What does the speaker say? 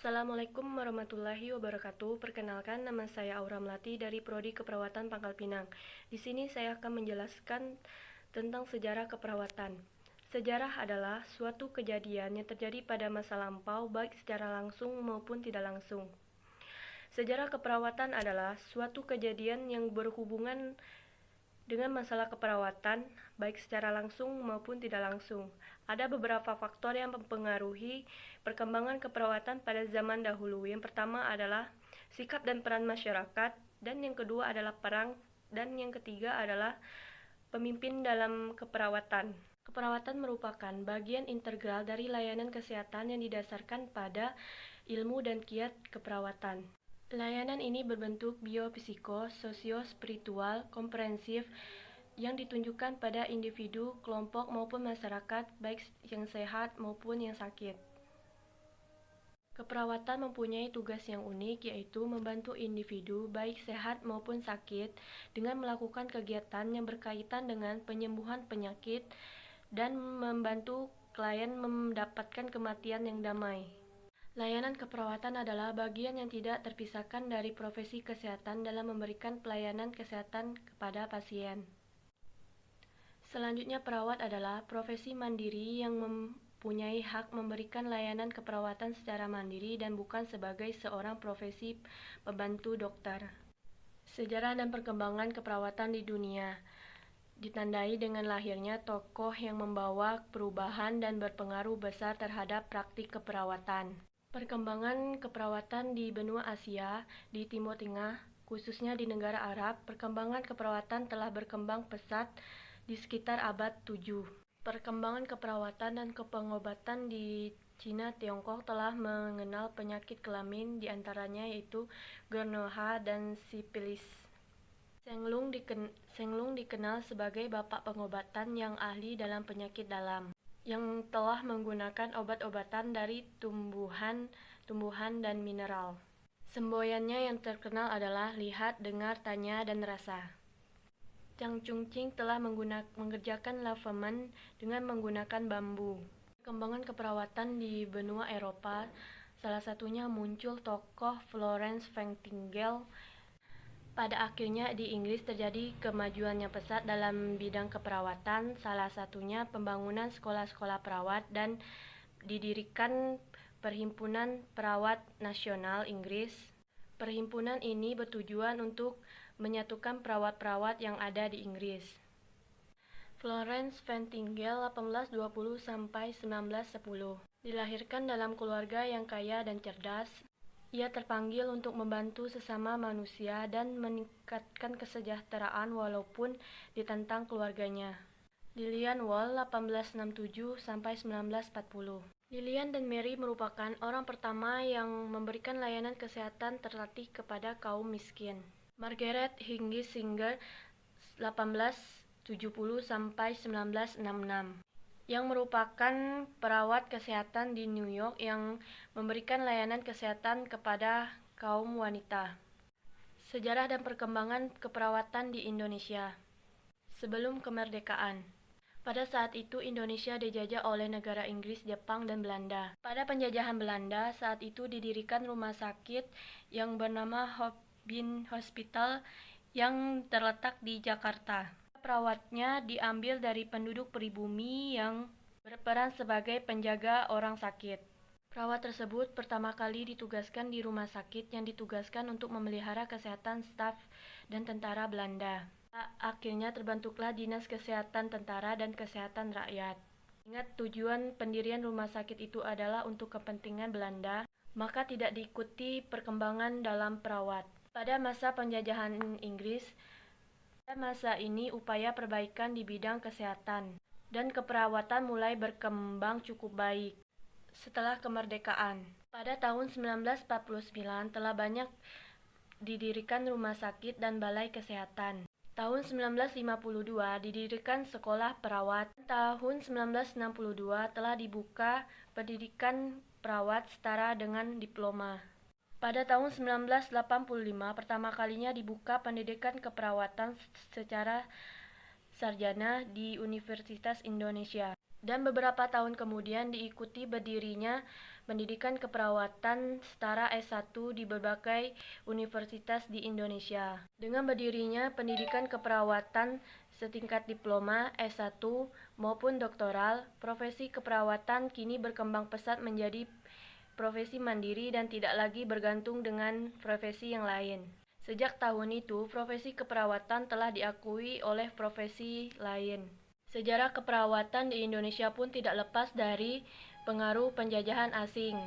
Assalamualaikum warahmatullahi wabarakatuh. Perkenalkan, nama saya Aura Melati dari Prodi Keperawatan Pangkal Pinang. Di sini saya akan menjelaskan tentang sejarah keperawatan. Sejarah adalah suatu kejadian yang terjadi pada masa lampau, baik secara langsung maupun tidak langsung. Sejarah keperawatan adalah suatu kejadian yang berhubungan dengan masalah keperawatan, baik secara langsung maupun tidak langsung. Ada beberapa faktor yang mempengaruhi perkembangan keperawatan pada zaman dahulu. Yang pertama adalah sikap dan peran masyarakat, dan yang kedua adalah perang, dan yang ketiga adalah pemimpin dalam keperawatan. Keperawatan merupakan bagian integral dari layanan kesehatan yang didasarkan pada ilmu dan kiat keperawatan. Layanan ini berbentuk biopsiko, sosio-spiritual, komprehensif, yang ditunjukkan pada individu, kelompok, maupun masyarakat, baik yang sehat maupun yang sakit. Keperawatan mempunyai tugas yang unik, yaitu membantu individu, baik sehat maupun sakit, dengan melakukan kegiatan yang berkaitan dengan penyembuhan penyakit dan membantu klien mendapatkan kematian yang damai. Layanan keperawatan adalah bagian yang tidak terpisahkan dari profesi kesehatan dalam memberikan pelayanan kesehatan kepada pasien. Selanjutnya, perawat adalah profesi mandiri yang mempunyai hak memberikan layanan keperawatan secara mandiri dan bukan sebagai seorang profesi pembantu dokter. Sejarah dan perkembangan keperawatan di dunia ditandai dengan lahirnya tokoh yang membawa perubahan dan berpengaruh besar terhadap praktik keperawatan. Perkembangan keperawatan di benua Asia, di Timur Tengah, khususnya di negara Arab, perkembangan keperawatan telah berkembang pesat di sekitar abad 7. Perkembangan keperawatan dan pengobatan di Cina Tiongkok telah mengenal penyakit kelamin, diantaranya yaitu gonorrhea dan sipilis. Shenglong dikenal sebagai bapak pengobatan yang ahli dalam penyakit dalam, yang telah menggunakan obat-obatan dari tumbuhan dan mineral. Semboyannya yang terkenal adalah lihat, dengar, tanya, dan rasa. Chang Chun-Ching telah mengerjakan lavement dengan menggunakan bambu. Perkembangan keperawatan di benua Eropa, salah satunya muncul tokoh Florence Nightingale. Pada akhirnya di Inggris terjadi kemajuan yang pesat dalam bidang keperawatan, salah satunya pembangunan sekolah-sekolah perawat dan didirikan Perhimpunan Perawat Nasional Inggris. Perhimpunan ini bertujuan untuk menyatukan perawat-perawat yang ada di Inggris. Florence Nightingale 1820 sampai 1910. Dilahirkan dalam keluarga yang kaya dan cerdas. Ia terpanggil untuk membantu sesama manusia dan meningkatkan kesejahteraan walaupun ditentang keluarganya. Lillian Wall 1867 sampai 1940. Lillian dan Mary merupakan orang pertama yang memberikan layanan kesehatan terlatih kepada kaum miskin. Margaret Hingis Singer 1870 sampai 1966. Yang merupakan perawat kesehatan di New York yang memberikan layanan kesehatan kepada kaum wanita. Sejarah dan perkembangan keperawatan di Indonesia. Sebelum kemerdekaan. Pada saat itu Indonesia dijajah oleh negara Inggris, Jepang, dan Belanda. Pada penjajahan Belanda, saat itu didirikan rumah sakit yang bernama Hopkins Hospital yang terletak di Jakarta. Perawatnya diambil dari penduduk pribumi yang berperan sebagai penjaga orang sakit. Perawat tersebut pertama kali ditugaskan di rumah sakit yang ditugaskan untuk memelihara kesehatan staf dan tentara Belanda. Akhirnya terbentuklah Dinas Kesehatan Tentara dan Kesehatan Rakyat. Ingat, tujuan pendirian rumah sakit itu adalah untuk kepentingan Belanda, maka tidak diikuti perkembangan dalam perawat. Pada masa penjajahan Inggris, pada masa ini upaya perbaikan di bidang kesehatan dan keperawatan mulai berkembang cukup baik. Setelah kemerdekaan, pada tahun 1949 telah banyak didirikan rumah sakit dan balai kesehatan. Tahun 1952 didirikan sekolah perawat. Tahun 1962 telah dibuka pendidikan perawat setara dengan diploma. Pada tahun 1985 pertama kalinya dibuka pendidikan keperawatan secara sarjana di Universitas Indonesia. Dan beberapa tahun kemudian diikuti berdirinya pendidikan keperawatan setara S1 di berbagai universitas di Indonesia. Dengan berdirinya pendidikan keperawatan setingkat diploma, S1, maupun doktoral, profesi keperawatan kini berkembang pesat menjadi profesi mandiri dan tidak lagi bergantung dengan profesi yang lain. Sejak tahun itu, profesi keperawatan telah diakui oleh profesi lain. Sejarah keperawatan di Indonesia pun tidak lepas dari pengaruh penjajahan asing.